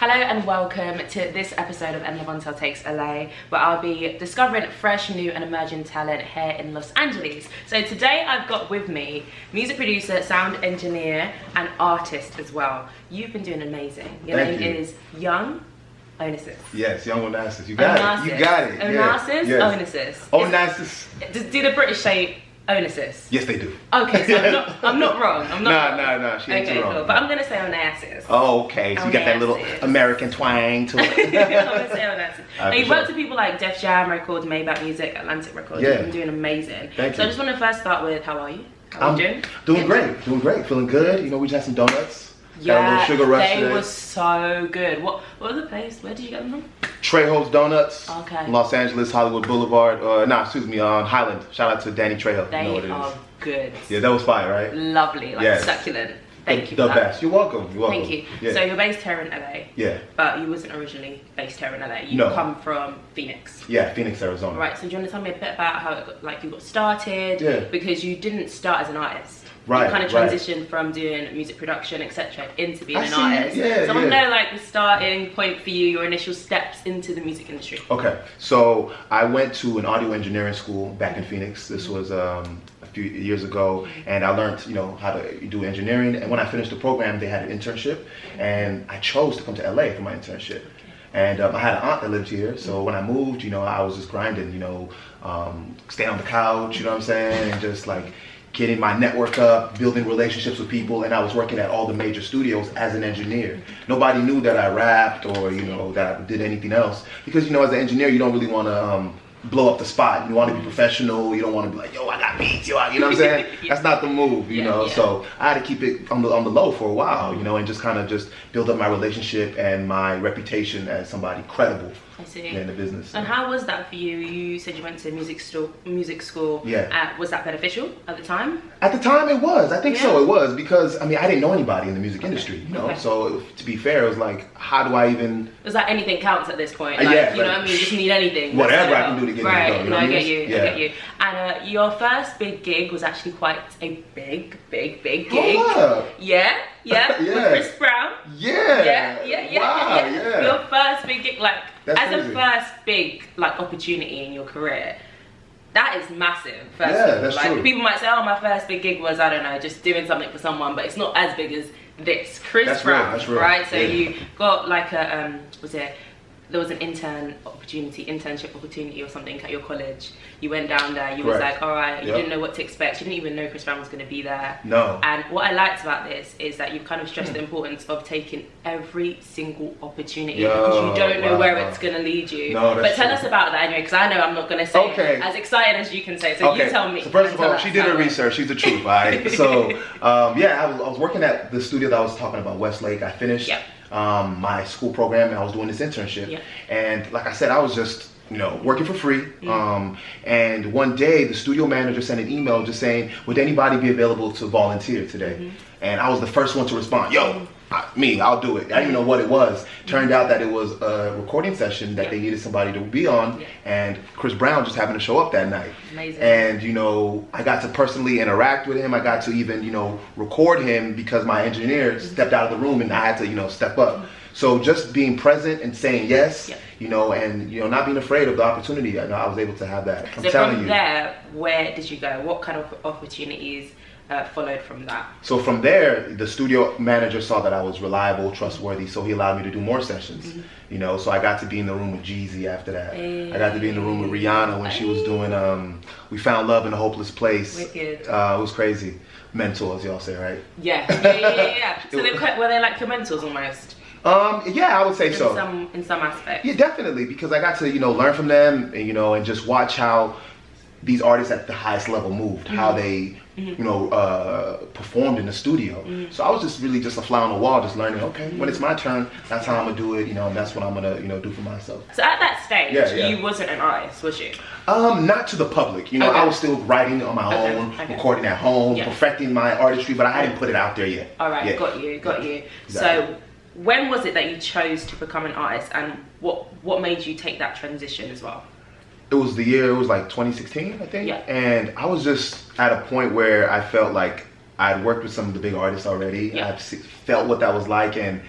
Hello and welcome to this episode of MLavontelle Takes LA, where I'll be discovering fresh, new and emerging talent here in Los Angeles. So today I've got with me music producer, sound engineer and artist as well. You've been doing amazing. Your name is Young Onassis. Yes, Young Onassis. You got it. You got it. Onassis? Yes. Onassis. Onassis. Do the British say Onassis? Yes, they do. Okay, so I'm not wrong. I'm not wrong. No, she ain't too wrong. Cool. But I'm going to say Onassis. Oh, okay. So you got that little American twang to it. I'm going to say Onassis. Now, you've worked with people like Def Jam Records, Maybach Music, Atlantic Records. You've been doing amazing. Thank you. So I just want to first start with, how are you? How are you doing? Doing great. Feeling good. You know, we just had some donuts. Yeah, got a little sugar rush they today. were so good. What was the place? Where did you get them from? Trejo's Donuts. Okay. Los Angeles, Hollywood Boulevard. On Highland. Shout out to Danny Trejo. They you know what it are is. good. Yeah, that was fire, right? Lovely, succulent. Thank you for the that. best. You're welcome. Thank you. Yeah. So you're based here in LA. Yeah. But you wasn't originally based here in LA. You come from Phoenix. Yeah, Phoenix, Arizona. Right. So do you want to tell me a bit about how it got, you got started? Yeah. Because you didn't start as an artist. Right. You kind of transitioned from doing music production, etc., into being an artist. Yeah, so I want to know like the starting point for you, your initial steps into the music industry. Okay. So I went to an audio engineering school back in Phoenix. This was a few years ago, and I learned, how to do engineering. And when I finished the program, they had an internship, and I chose to come to LA for my internship. And I had an aunt that lived here, so when I moved, I was just grinding, staying on the couch, you know what I'm saying, and just like getting my network up, building relationships with people, and I was working at all the major studios as an engineer. Nobody knew that I rapped or, that I did anything else, because, as an engineer, you don't really want to blow up the spot. You want to be professional. You don't want to be like, yo, I got beats, you know what I'm saying? That's not the move, you know? So I had to keep it on the low for a while, and just kind of build up my relationship and my reputation as somebody credible in the business. And how was that for you? You said you went to music school. Yeah. Was that beneficial at the time? At the time it was. I think so, it was, because I didn't know anybody in the music industry, you know? So to be fair, it was like, how do I even... It was like anything counts at this point. You know what I mean? You just need anything. Whatever I can do to get right. it done. I get you. And your first big gig was actually quite a big gig. Hold up. Yeah. With Chris Brown. Yeah. Wow, yeah. Your first big gig, That's as crazy. a first big opportunity in your career, that is massive. That's true. People might say, oh, my first big gig was, I don't know, just doing something for someone, but it's not as big as this. Chris Brown, that's real. right? So you got there was an internship opportunity or something at your college. You went down there, you was like, all right, you didn't know what to expect. You didn't even know Chris Brown was going to be there. No. And what I liked about this is that you've kind of stressed the importance of taking every single opportunity, because you don't know where it's going to lead you. No, but tell us about that anyway, because I know I'm not going to say it as excited as you can say. So you tell me. So first of all, she did her research. She's the truth, right? So I was working at the studio that I was talking about, Westlake. I finished my school program, and I was doing this internship. And like I said, I was just working for free. And one day the studio manager sent an email just saying, would anybody be available to volunteer today? And I was the first one to respond. Yo, I'll do it. I didn't even know what it was. Turned out that it was a recording session that they needed somebody to be on, and Chris Brown just happened to show up that night. Amazing. And I got to personally interact with him. I got to even record him, because my engineer stepped out of the room and I had to step up. So just being present and saying yes, and not being afraid of the opportunity. I was able to have that. I'm telling you. So from there, where did you go? What kind of opportunities followed from that? So from there, the studio manager saw that I was reliable, trustworthy, so he allowed me to do more sessions. So I got to be in the room with Jeezy after that. I got to be in the room with Rihanna when she was doing We Found Love in a Hopeless Place. Wicked. It was crazy. Mentors, y'all say, right? Yeah. So were they like your mentors almost? I would say so. In some aspects. Yeah, definitely, because I got to learn from them, and just watch how these artists at the highest level moved, how they performed in the studio. So I was just really just a fly on the wall, just learning. Okay, when it's my turn, that's how I'm gonna do it. And that's what I'm gonna do for myself. So at that stage, you wasn't an artist, was you? Not to the public. I was still writing on my own, recording at home, perfecting my artistry, but I hadn't put it out there yet. All right, got you. Exactly. So when was it that you chose to become an artist, and what made you take that transition as well? It was like 2016, I think. And I was just at a point where I felt like I'd worked with some of the big artists already. I felt what that was like, and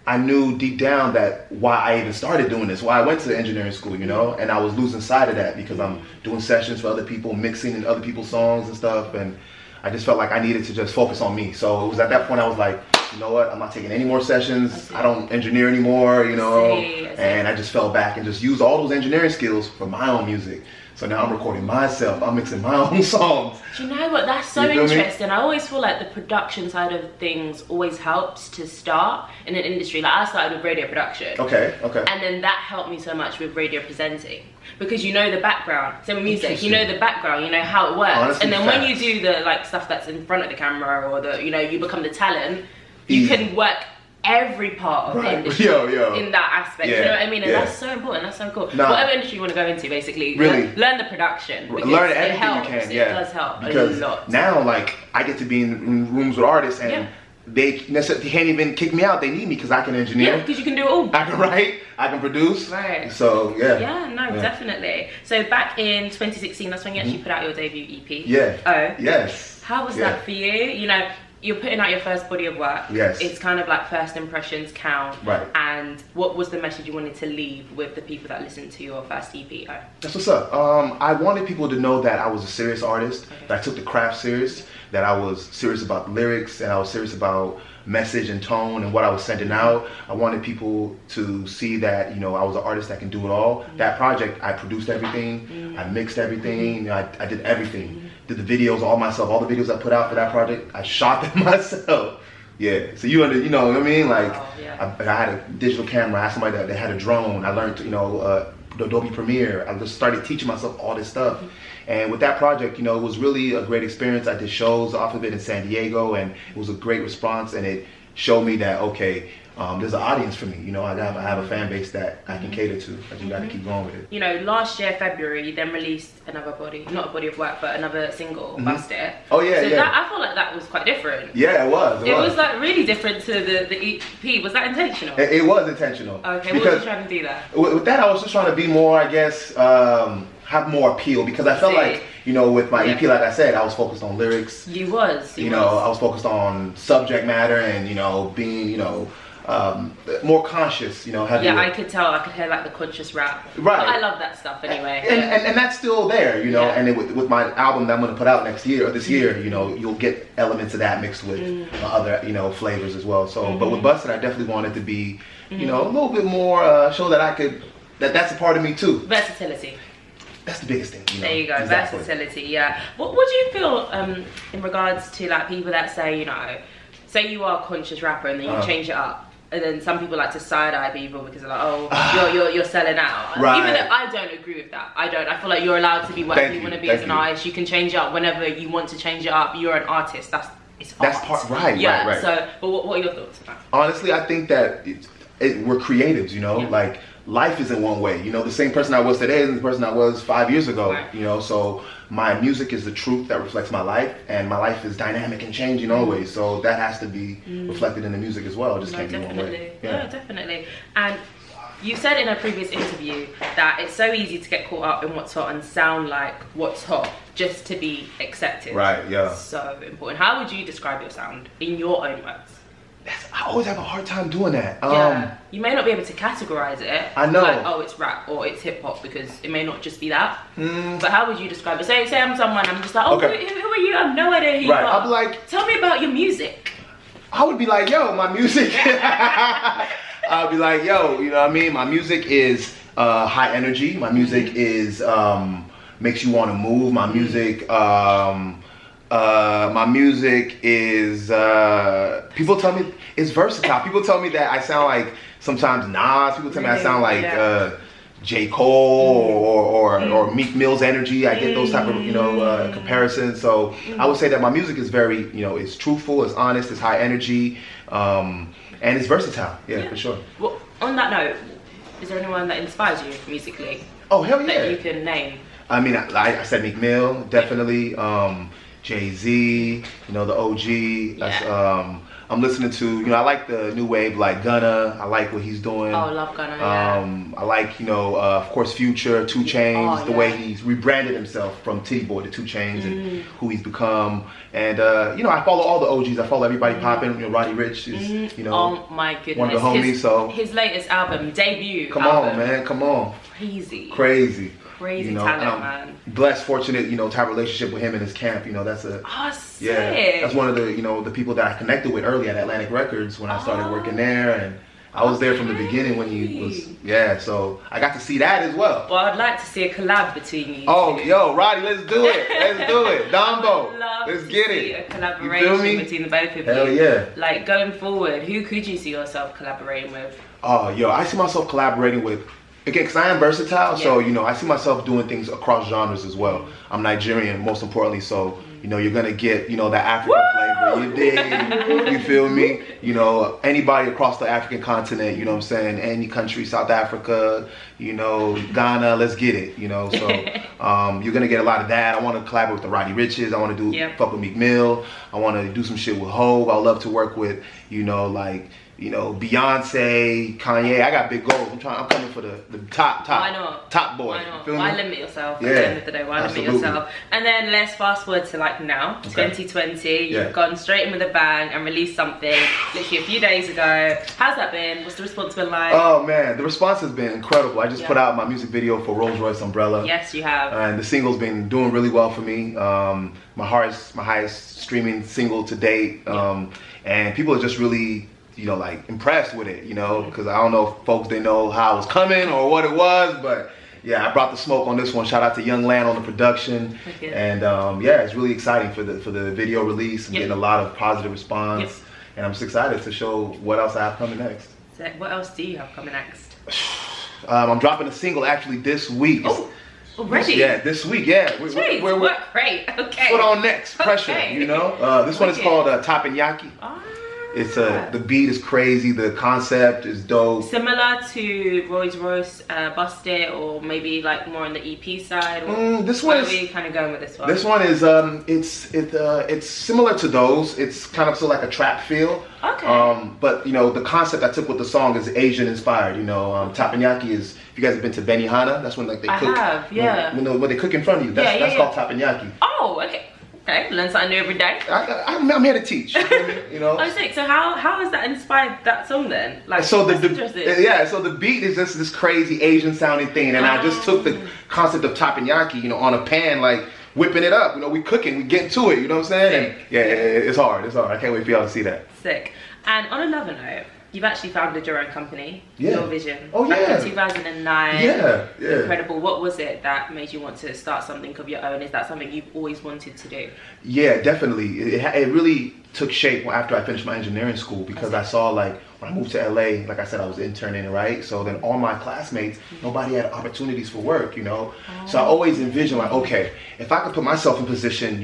I knew deep down that why I even started doing this, why I went to engineering school, you know, and I was losing sight of that because I'm doing sessions for other people, mixing in other people's songs and stuff, and I just felt like I needed to just focus on me. So it was at that point I was like, you know what, I'm not taking any more sessions, I don't engineer anymore, you know, and I just fell back and just used all those engineering skills for my own music. So now I'm recording myself, I'm mixing my own songs. Do you know what, that's so interesting. I always feel like the production side of things always helps to start in an industry. Like I started with radio production. Okay. And then that helped me so much with radio presenting. Because you know the background, same with music, you know the background, you know how it works. Honestly, and then when you do the like stuff that's in front of the camera or the, you know, you become the talent, you can work every part of the industry in that aspect, you know what I mean? And that's so important, that's so cool. Whatever industry you want to go into, basically, really learn the production. Learn everything you can, It does help because a lot. Now, like, I get to be in rooms with artists and they can't even kick me out, they need me because I can engineer. Yeah, because you can do it all. I can write, I can produce. Right. So, Definitely. So back in 2016, that's when you actually put out your debut EP. Yeah. Oh. Yes. How was that for you? You know, you're putting out your first body of work. Yes. It's kind of like first impressions count. Right. And what was the message you wanted to leave with the people that listened to your first EP? Oh. That's what's up. I wanted people to know that I was a serious artist, that I took the craft serious, that I was serious about lyrics, and I was serious about message and tone and what I was sending out. I wanted people to see that, you know, I was an artist that can do it all. That project, I produced everything, I mixed everything, you know, I did everything. Did the videos all myself. All the videos I put out for that project, I shot them myself. Yeah, so you know what I mean? Like, I had a digital camera, I had somebody that had a drone, I learned, you know, Adobe Premiere. I just started teaching myself all this stuff. And with that project, you know, it was really a great experience. I did shows off of it in San Diego, and it was a great response, and it showed me that, okay, there's an audience for me. You know, I have a fan base that I can cater to. I just got to keep going with it. You know, last year, February, you then released another not a body of work, but another single, Bust It. Oh, yeah, so that, I feel like that was quite different. Yeah, it was. It was like really different to the EP. Was that intentional? It was intentional. Okay, what were you trying to do there? With that, I was just trying to be more, I guess, have more appeal, because I felt like, you know, with my EP, like I said, I was focused on lyrics. You know, I was focused on subject matter and, you know, being, you know, more conscious, you know. I could tell, I could hear like the conscious rap. Right. But I love that stuff anyway. And that's still there, you know, and with my album that I'm going to put out next year, or this year, you know, you'll get elements of that mixed with other, you know, flavors as well. So, but with Busted, I definitely wanted to be, you know, a little bit more, show that I could, that's a part of me too. Versatility. That's the biggest thing, you know. There you go, versatility, yeah. What do you feel in regards to like people that say, you know, say you are a conscious rapper and then you change it up, and then some people like to side-eye people because they're like, oh, you're selling out. Right. Even though I don't agree with that. I feel like you're allowed to be whatever you want to be as an artist. You can change it up whenever you want to change it up. You're an artist. It's art. Right. So, but what are your thoughts on that? Honestly, I think that we're creatives, you know, like life isn't one way. You know, the same person I was today isn't the person I was 5 years ago, you know, so my music is the truth that reflects my life, and my life is dynamic and changing always, so that has to be reflected in the music as well. It just can't be one way. Yeah, definitely. And you said in a previous interview that it's so easy to get caught up in what's hot and sound like what's hot just to be accepted. Right, yeah. So important. How would you describe your sound in your own words? I always have a hard time doing that. You may not be able to categorize it. I know. Like, oh, it's rap or it's hip hop, because it may not just be that. But how would you describe it? Say I'm someone, I'm just like, oh, who are you? I have no idea who you are. I'll be like, tell me about your music. I would be like, yo, my music. I'll be like, yo, you know what I mean? My music is high energy. My music is makes you want to move. My music. My music is, people tell me it's versatile. People tell me that I sound like sometimes Nas. People tell me I sound like J. Cole or Meek Mill's energy. I get those type of, you know, comparisons. So I would say that my music is very, you know, it's truthful, it's honest, it's high energy, and it's versatile. Yeah, for sure. Well, on that note, is there anyone that inspires you musically? Oh, hell yeah. That you can name? I mean, I said Meek Mill, definitely. Jay-Z, you know, the OG. That's, I'm listening to, I like the new wave like Gunna. I like what he's doing. Oh, I love Gunna, yeah. I like, of course, Future, 2 Chainz, the way he's rebranded himself from Titty Boy to 2 Chainz and who he's become. And, I follow all the OGs. I follow everybody popping. Roddy Ricch is, oh my goodness. one of the homies. His latest album, debut Come on, man. Come on. Crazy Crazy talent, man. Blessed, fortunate, to have a relationship with him in his camp. That's a sick. That's one of the the people that I connected with early at Atlantic Records when I started working there, and I was there from the beginning when he was so I got to see that as well. Well, I'd like to see a collab between you two. Yo, Roddy, let's do it. Let's do it. Dombo, let's get it. A collaboration between the both of you. Hell yeah. Like going forward, who could you see yourself collaborating with? I see myself collaborating with, again, because I am versatile, so I see myself doing things across genres as well. I'm Nigerian, most importantly, so you're gonna get that African flavor. You dig? You feel me? Anybody across the African continent. You know what I'm saying? Any country, South Africa, Ghana. Let's get it. So you're gonna get a lot of that. I want to collaborate with the Roddy Riches. I want to do fuck with Meek Mill. I want to do some shit with Hov. I love to work with Beyonce, Kanye. I got big goals. I'm coming for the top boy. Why not? Why limit yourself? Yeah, at the end of the day, why limit yourself? And then let's fast forward to now, 2020. You've gone straight in with a bang and released something literally a few days ago. How's that been? What's the response been like? Oh man, the response has been incredible. I just put out my music video for Rolls Royce Umbrella. Yes, you have. And the single's been doing really well for me. My highest streaming single to date. And people are just really impressed with it, because I don't know if folks, they know how it was coming or what it was, but yeah, I brought the smoke on this one. Shout out to Young Land on the production. And it's really exciting for the video release and getting a lot of positive response. And I'm just excited to show what else I have coming next. So what else do you have coming next? I'm dropping a single actually this week. Oh, already? Yeah, this week, yeah. We're great, okay. Put on next, pressure, This one is called Tappanyaki. It's the beat is crazy, the concept is dope. Similar to Rolls Royce, Bust It, or maybe more on the EP side. This one is. Where are we kind of going with this one? This one is it's similar to those. It's kind of like a trap feel. Okay. But the concept I took with the song is Asian inspired. Tappanyaki is, if you guys have been to Benihana, that's when they cook. I have, yeah. When they cook in front of you, that's called Tappanyaki. Oh, okay. Okay, learn something new every day. I'm here to teach. Oh, sick. So how has that inspired that song then? So the beat is just this crazy Asian sounding thing, and I just took the concept of Tappanyaki, on a pan, whipping it up. We cooking, we getting to it. You know what I'm saying? Sick. And it's hard. I can't wait for y'all to see that. Sick. And on another note, you've actually founded your own company, Your Vision. Oh, yeah. Back in 2009. Yeah. Incredible. What was it that made you want to start something of your own? Is that something you've always wanted to do? Yeah, definitely. It really took shape after I finished my engineering school, because I saw when I moved to LA, like I said, I was interning, right? So then all my classmates, nobody had opportunities for work, So I always envisioned okay, if I could put myself in position,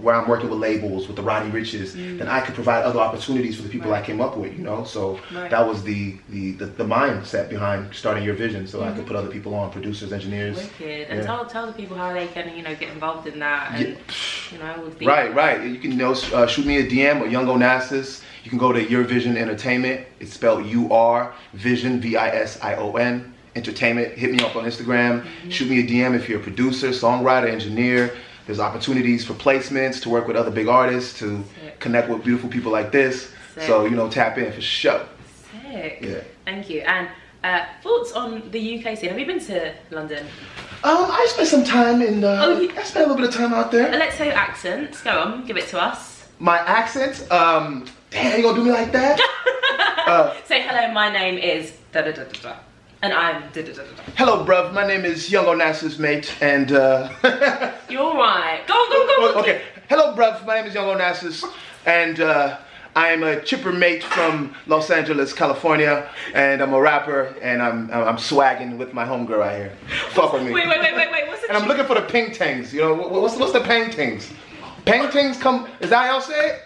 where I'm working with labels, with the Roddy Riches, then I could provide other opportunities for the people I came up with, So that was the mindset behind starting Your Vision, so I could put other people on, producers, engineers. Wicked. And tell the people how they can, get involved in that, and with the Right. You can shoot me a DM or Young Onassis. You can go to Your Vision Entertainment. It's spelled UR Vision, VISION Entertainment. Hit me up on Instagram. Shoot me a DM if you're a producer, songwriter, engineer. There's opportunities for placements, to work with other big artists, to connect with beautiful people like this. Sick. So tap in for sure. Sick. Yeah. Thank you. And thoughts on the UK scene? Have you been to London? I spent some time in. I spent a little bit of time out there. Let's say your accent. Go on, give it to us. My accent? Damn, you gonna do me like that? Say hello. My name is da da da da da, and I'm da da da da da. Hello, bruv. My name is Young Onassis, mate, and You're right. Go. Okay. Hello, bruv. My name is Young Onassis, and I'm a chipper mate from Los Angeles, California, and I'm a rapper, and I'm swagging with my homegirl right here. Fuck with me. Wait. What's it? And I'm looking for the ping tangs. What's the ping tangs? Ping tangs come. Is that how y'all say it?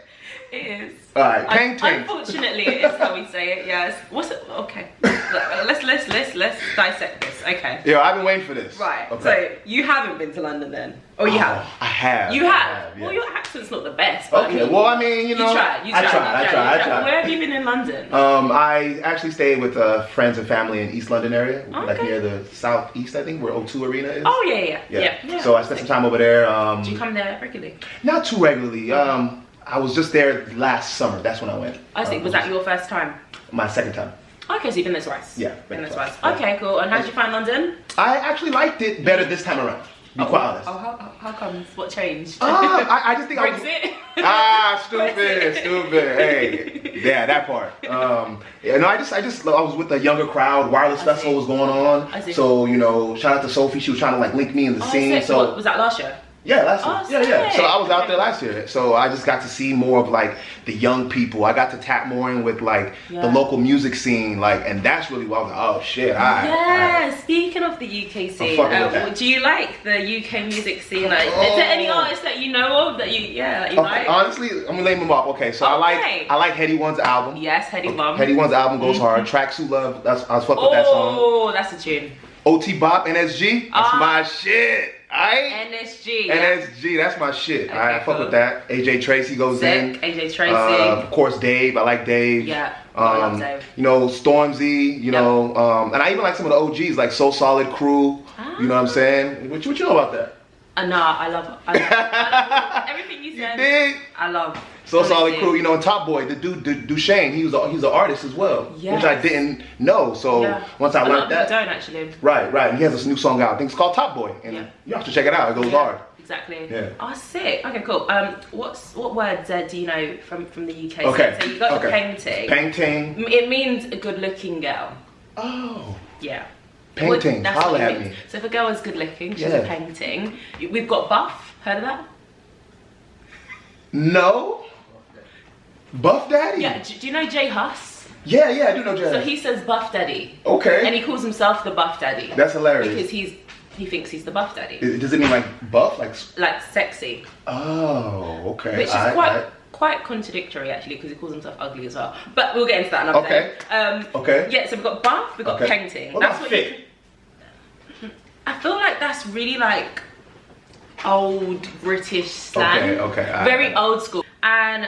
It is. All right, ping tangs. Unfortunately, it is how we say it. Yes. What's it? Okay. Let's dissect this. Okay. Yeah, I've been waiting for this. Right. Okay. So you haven't been to London then? Or you have? I have. You have? Yeah. Well, your accent's not the best. But Okay. Well, I mean, you know, I tried. Where have you been in London? I actually stayed with friends and family in East London area, like Okay. near the southeast, I think, where O2 Arena is. Oh yeah. So I spent some time over there. Do you come there regularly? Not too regularly. I was just there last summer. That's when I went. I see. Was that your first time? My second time. Okay, so you've been there twice. Yeah, been there twice. twice. Okay, cool. And how did you find London? I actually liked it better this time around. Be quite honest. Oh, how comes? What changed? I just think Brexit? Stupid. Hey, yeah, that part. Yeah, no, I was with a younger crowd. Wireless Festival was going on. I see. So, you know, shout out to Sophie. She was trying to like link me in the scene. Sick. So What, was that last year? yeah, last year. Oh, Yeah. sick. So I was out there last year. So I just got to see more of like the young people. I got to tap more in with like the local music scene, like, and that's really what I was like, oh shit, Yeah, speaking of the UK scene, do you like the UK music scene? Like, is there any artists that you know of that you like? Honestly, I'm gonna name them up. Okay, so I like Heady One's album. Yes, Heady One. Heady One's album goes hard. Tracksuit Love, I was fucking with that song. Oh, that's a tune. OT Bop, NSG, that's my shit. Alright? NSG, that's my shit. Okay, I fuck with that. AJ Tracy goes in. AJ Tracy. Of course, Dave. I like Dave. Yeah. I love Dave. You know, Stormzy. You know, and I even like some of the OGs, like So Solid Crew. You know what I'm saying? What you know about that? No, I love everything you said. You dig? I love. So Solid Crew, you know, and Top Boy, the dude, Duchesne, he's an artist as well, which I didn't know. So once I learned that, don't actually. Right, and he has this new song out. I think it's called Top Boy, and you have to check it out. It goes hard. Exactly. Yeah. Oh, sick. Okay, cool. What words do you know from the UK? Okay. So you got the painting. Painting. It means a good-looking girl. Oh. Yeah. Painting. Holla at me. So if a girl is good-looking, she's a painting. We've got buff. Heard of that? No. Buff Daddy? Yeah, do you know Jay Huss? Yeah, I do know Jay. So he says Buff Daddy. Okay. And he calls himself the Buff Daddy. That's hilarious. Because he thinks he's the Buff Daddy. Does it mean like buff? Like sexy. Oh, okay. Which is quite contradictory actually, because he calls himself ugly as well. But we'll get into that another day. Okay. Yeah, so we've got buff, we've got painting. What about fit? I feel like that's really like old British slang. Okay. Very old school. And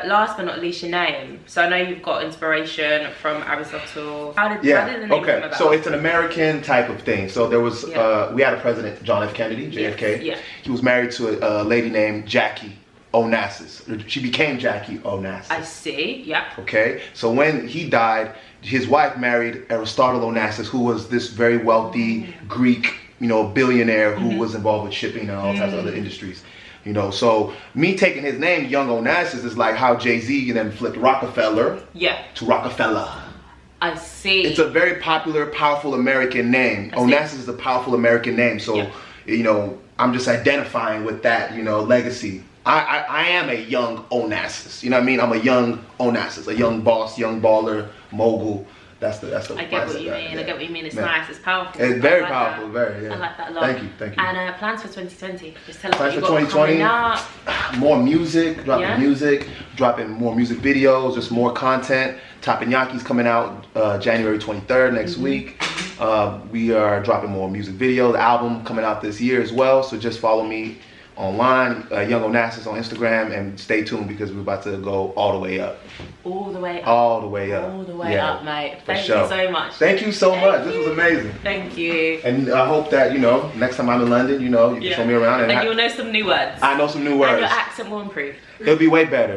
last but not least, your name. So I know you've got inspiration from Aristotle. How did the name come about? So it's an American type of thing. So there was, we had a president, John F. Kennedy, JFK. Yeah. He was married to a lady named Jackie Onassis. She became Jackie Onassis. I see, yeah. Okay, so when he died, his wife married Aristotle Onassis, who was this very wealthy Greek, you know, billionaire who was involved with shipping and all types of other industries. You know, so me taking his name, Young Onassis, is like how Jay-Z then flipped Rockefeller to Rockefeller. I see. It's a very popular, powerful American name. Onassis is a powerful American name. So, you know, I'm just identifying with that, you know, legacy. I am a young Onassis. You know what I mean? I'm a young Onassis, a young boss, young baller, mogul. That's the I get what you mean. I get what you mean. It's nice. It's powerful. It's very powerful. That. Very. I like that a lot. Thank you. And plans for 2020. Just tell us plans what you for got 2020. coming up. More music. Dropping more music videos. Just more content. Tapanyaki's coming out January 23rd next week. We are dropping more music videos. The album coming out this year as well. So just follow me online, Young Onassis on Instagram, and stay tuned because we're about to go all the way up. All the way up. All the way up. All the way up, mate. Thank you so much. Thank you so much. This was amazing. Thank you. And I hope that, you know, next time I'm in London, you know, you can show me around. And you'll know some new words. I know some new words. And your accent will improve. It'll be way better.